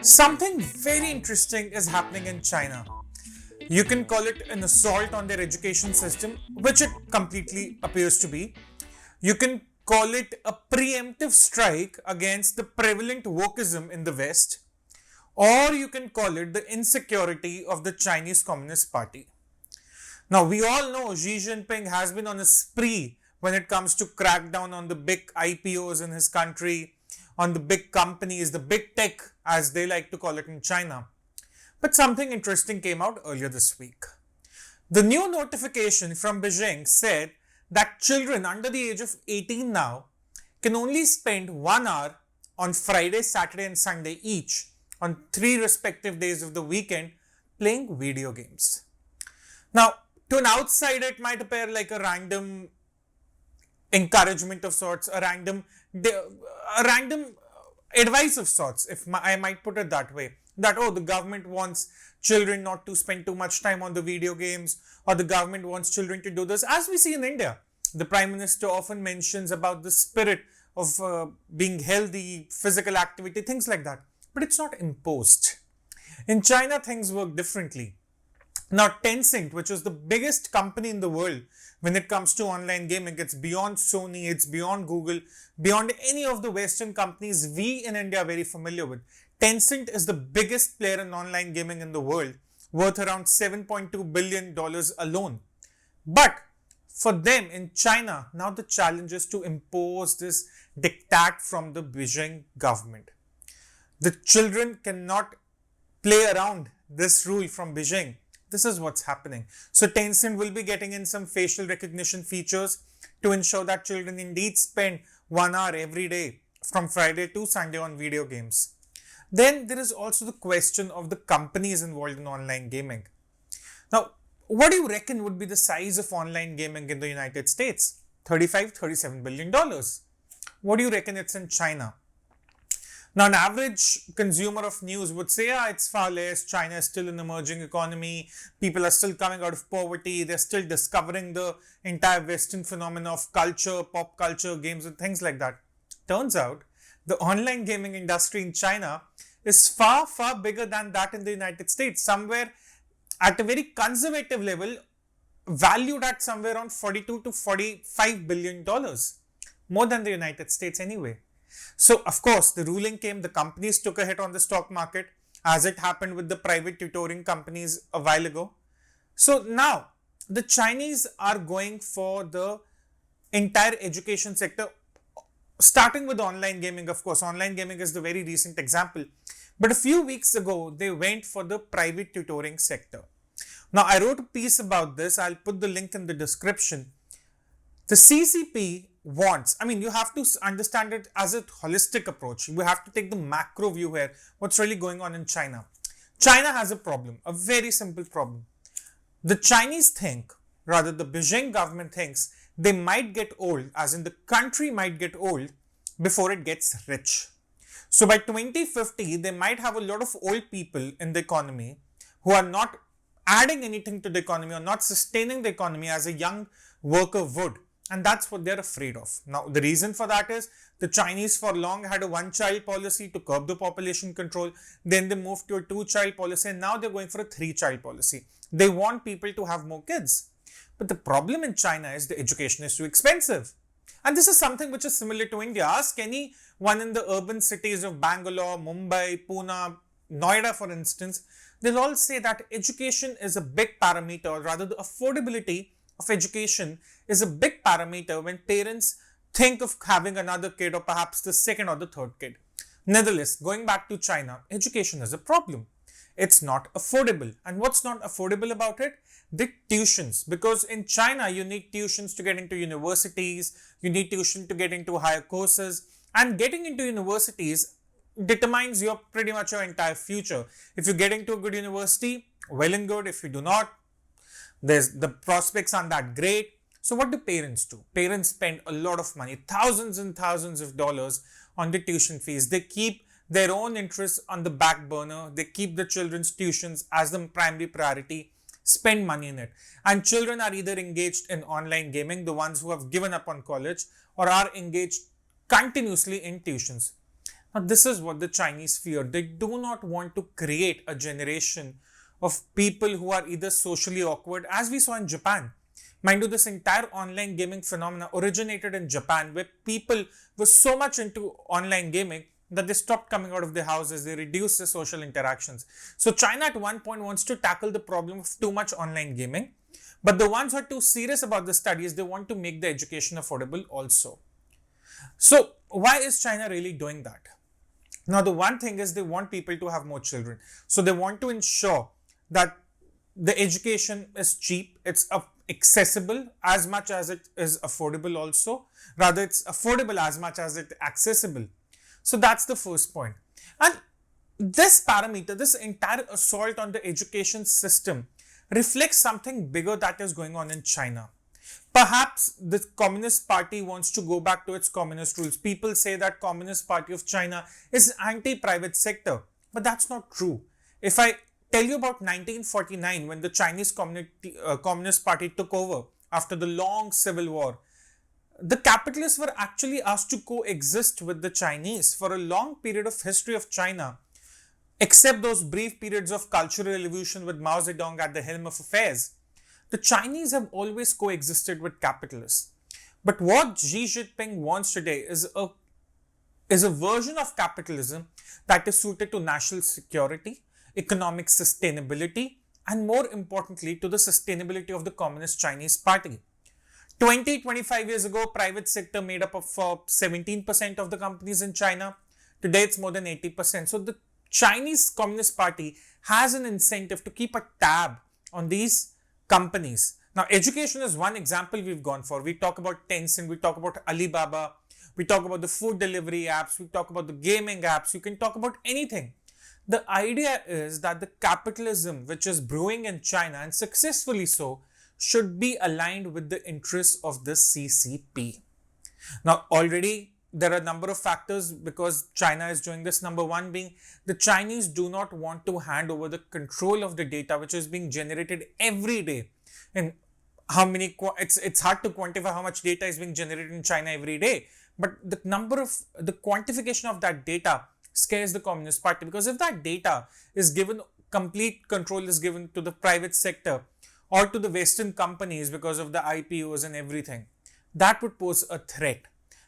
Something very interesting is happening in China. You can call it an assault on their education system, which it completely appears to be. You can call it a preemptive strike against the prevalent wokeism in the West, or you can call it the insecurity of the Chinese Communist Party. Now, we all know Xi Jinping has been on a spree when it comes to crack down on the big IPOs in his country, on the big companies, the big tech, as they like to call it in China. But something interesting came out earlier this week. The new notification from Beijing said that children under the age of 18 now can only spend 1 hour on Friday, Saturday, and Sunday each on 3 respective days of the weekend playing video games. Now, to an outsider, it might appear like a random encouragement of sorts, a random advice of sorts, if I might put it that way. That, oh, the government wants children not to spend too much time on the video games, or the government wants children to do this. As we see in India, the Prime Minister often mentions about the spirit of being healthy, physical activity, things like that. But it's not imposed. In China, things work differently. Now, Tencent, which is the biggest company in the world when it comes to online gaming, it's beyond Sony, it's beyond Google, beyond any of the Western companies we in India are very familiar with. Tencent is the biggest player in online gaming in the world, worth around $7.2 billion alone. But for them in China, now the challenge is to impose this diktat from the Beijing government. The children cannot play around this rule from Beijing. This is what's happening. So Tencent will be getting in some facial recognition features to ensure that children indeed spend 1 hour every day from Friday to Sunday on video games. Then there is also the question of the companies involved in online gaming. Now, what do you reckon would be the size of online gaming in the United States? 35, $37 billion. What do you reckon it's in China? Now, an average consumer of news would say, it's far less. China is still an emerging economy. People are still coming out of poverty. They're still discovering the entire Western phenomena of culture, pop culture, games, and things like that. Turns out, the online gaming industry in China is far, far bigger than that in the United States. Somewhere at a very conservative level, valued at somewhere around $42 to $45 billion. More than the United States anyway. So, of course, the ruling came, the companies took a hit on the stock market, as it happened with the private tutoring companies a while ago. So, now the Chinese are going for the entire education sector, starting with online gaming. Of course, online gaming is the very recent example. But a few weeks ago, they went for the private tutoring sector. Now, I wrote a piece about this. I'll put the link in the description. The CCP wants, you have to understand it as a holistic approach. We have to take the macro view here. What's really going on in China? China has a problem, a very simple problem. The Chinese think, rather the Beijing government thinks, they might get old, as in the country might get old before it gets rich. So by 2050, they might have a lot of old people in the economy who are not adding anything to the economy or not sustaining the economy as a young worker would. And that's what they're afraid of. Now, the reason for that is the Chinese for long had a one-child policy to curb the population control. Then they moved to a two-child policy, and now they're going for a three-child policy. They want people to have more kids. But the problem in China is the education is too expensive. And this is something which is similar to India. Ask anyone in the urban cities of Bangalore, Mumbai, Pune, Noida, for instance. They'll all say that education is a big parameter, or rather the affordability of education is a big parameter when parents think of having another kid, or perhaps the second or the third kid. Nevertheless, going back to China, education is a problem. It's not affordable. And what's not affordable about it? The tuitions. Because in China, you need tuitions to get into universities, you need tuition to get into higher courses, and getting into universities determines pretty much your entire future. If you get into a good university, well and good. If you do not, the prospects aren't that great. So what do parents do? Parents spend a lot of money, thousands and thousands of dollars on the tuition fees. They keep their own interests on the back burner. They keep the children's tuitions as the primary priority, spend money in it. And children are either engaged in online gaming, the ones who have given up on college, or are engaged continuously in tuitions. Now, this is what the Chinese fear. They do not want to create a generation of people who are either socially awkward, as we saw in Japan. Mind you, this entire online gaming phenomena originated in Japan, where people were so much into online gaming that they stopped coming out of their houses, they reduced their social interactions. So China at one point wants to tackle the problem of too much online gaming, but the ones who are too serious about the studies, they want to make the education affordable also. So why is China really doing that? Now, the one thing is they want people to have more children. So they want to ensure that the education is cheap, it's accessible as much as it is affordable also. Rather, it's affordable as much as it's accessible. So that's the first point. And this parameter, this entire assault on the education system reflects something bigger that is going on in China. Perhaps the Communist Party wants to go back to its communist rules. People say that Communist Party of China is anti-private sector, but that's not true. If I tell you about 1949, when the Chinese Communist Party took over after the long civil war, the capitalists were actually asked to coexist with the Chinese for a long period of history of China, except those brief periods of cultural revolution with Mao Zedong at the helm of affairs. The Chinese have always coexisted with capitalists. But what Xi Jinping wants today is a version of capitalism that is suited to national security, economic sustainability, and more importantly, to the sustainability of the Communist Chinese Party. 25 years ago, private sector made up of 17% of the companies in China. Today, it's more than 80%. So the Chinese Communist Party has an incentive to keep a tab on these companies. Now, education is one example we've gone for. We talk about Tencent, we talk about Alibaba, we talk about the food delivery apps, we talk about the gaming apps, you can talk about anything. The idea is that the capitalism which is brewing in China, and successfully so, should be aligned with the interests of the CCP. Now, already there are a number of factors because China is doing this. Number one being the Chinese do not want to hand over the control of the data which is being generated every day. And how many, it's hard to quantify how much data is being generated in China every day. But the quantification of that data scares the Communist Party, because if that data is given, complete control is given to the private sector or to the Western companies because of the IPOs and everything, that would pose a threat.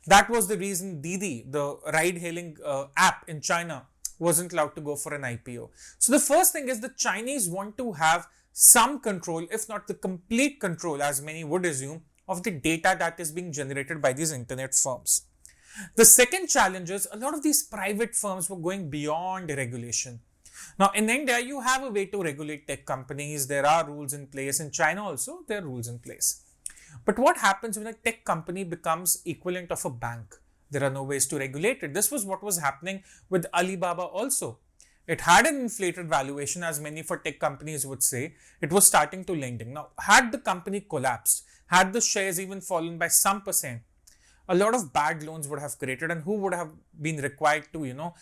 That was the reason Didi, the ride-hailing app in China, wasn't allowed to go for an IPO. So the first thing is the Chinese want to have some control, if not the complete control, as many would assume, of the data that is being generated by these internet firms. The second challenge is a lot of these private firms were going beyond regulation. Now, in India, you have a way to regulate tech companies. There are rules in place. In China also, there are rules in place. But what happens when a tech company becomes equivalent of a bank? There are no ways to regulate it. This was what was happening with Alibaba also. It had an inflated valuation, as many for tech companies would say. It was starting to lending. Now, had the company collapsed, had the shares even fallen by some percent, a lot of bad loans would have created, and who would have been required to,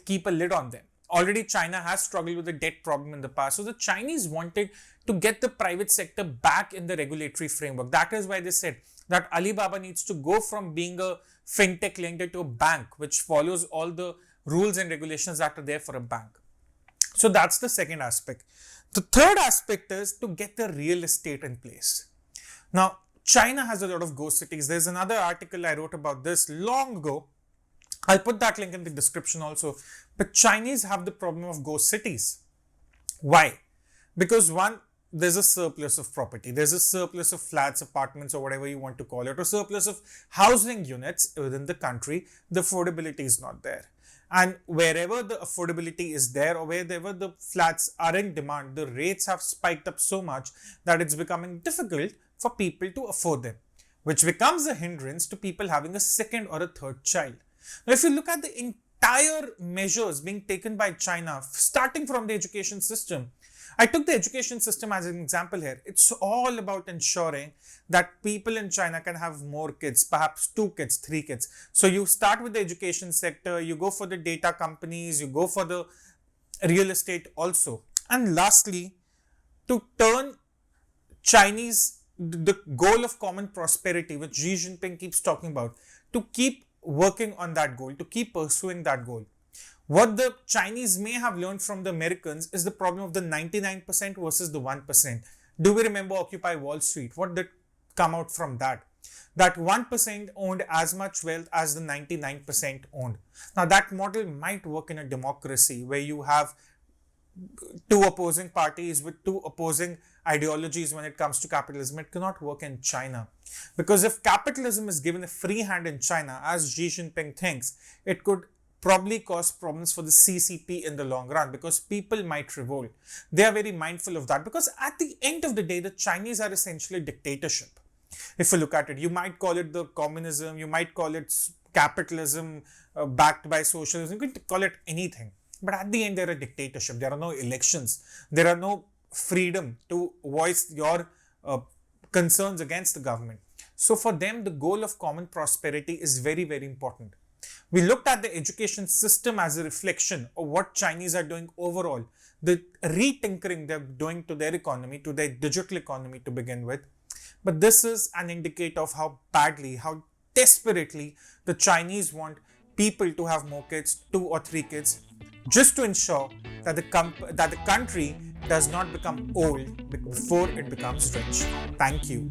keep a lid on them? Already China has struggled with the debt problem in the past. So the Chinese wanted to get the private sector back in the regulatory framework. That is why they said that Alibaba needs to go from being a fintech lender to a bank, which follows all the rules and regulations that are there for a bank. So that's the second aspect. The third aspect is to get the real estate in place. Now, China has a lot of ghost cities. There's another article I wrote about this long ago. I'll put that link in the description also. But Chinese have the problem of ghost cities. Why? Because one, there's a surplus of property. There's a surplus of flats, apartments, or whatever you want to call it, or surplus of housing units within the country. The affordability is not there. And wherever the affordability is there, or wherever the flats are in demand, the rates have spiked up so much that it's becoming difficult for people to afford them, which becomes a hindrance to people having a second or a third child. Now, if you look at the entire measures being taken by China, starting from the education system, I took the education system as an example here. It's all about ensuring that people in China can have more kids, perhaps 2 kids, 3 kids. So you start with the education sector, you go for the data companies, you go for the real estate also. And lastly, to turn Chinese, the goal of common prosperity, which Xi Jinping keeps talking about, to keep working on that goal, to keep pursuing that goal. What the Chinese may have learned from the Americans is the problem of the 99% versus the 1%. Do we remember Occupy Wall Street? What did come out from that? That 1% owned as much wealth as the 99% owned. Now, that model might work in a democracy where you have two opposing parties with two opposing ideologies when it comes to capitalism. It cannot work in China. Because if capitalism is given a free hand in China, as Xi Jinping thinks, it could probably cause problems for the CCP in the long run, because people might revolt. They are very mindful of that, because at the end of the day, the Chinese are essentially a dictatorship. If you look at it, you might call it the communism, you might call it capitalism backed by socialism, you can call it anything. But at the end, they're a dictatorship. There are no elections. There are no freedom to voice your concerns against the government. So for them, the goal of common prosperity is very, very important. We looked at the education system as a reflection of what Chinese are doing overall, the retinkering they're doing to their economy, to their digital economy to begin with. But this is an indicator of how badly, how desperately the Chinese want people to have more kids, 2 or 3 kids, just to ensure that the country does not become old before it becomes rich. Thank you.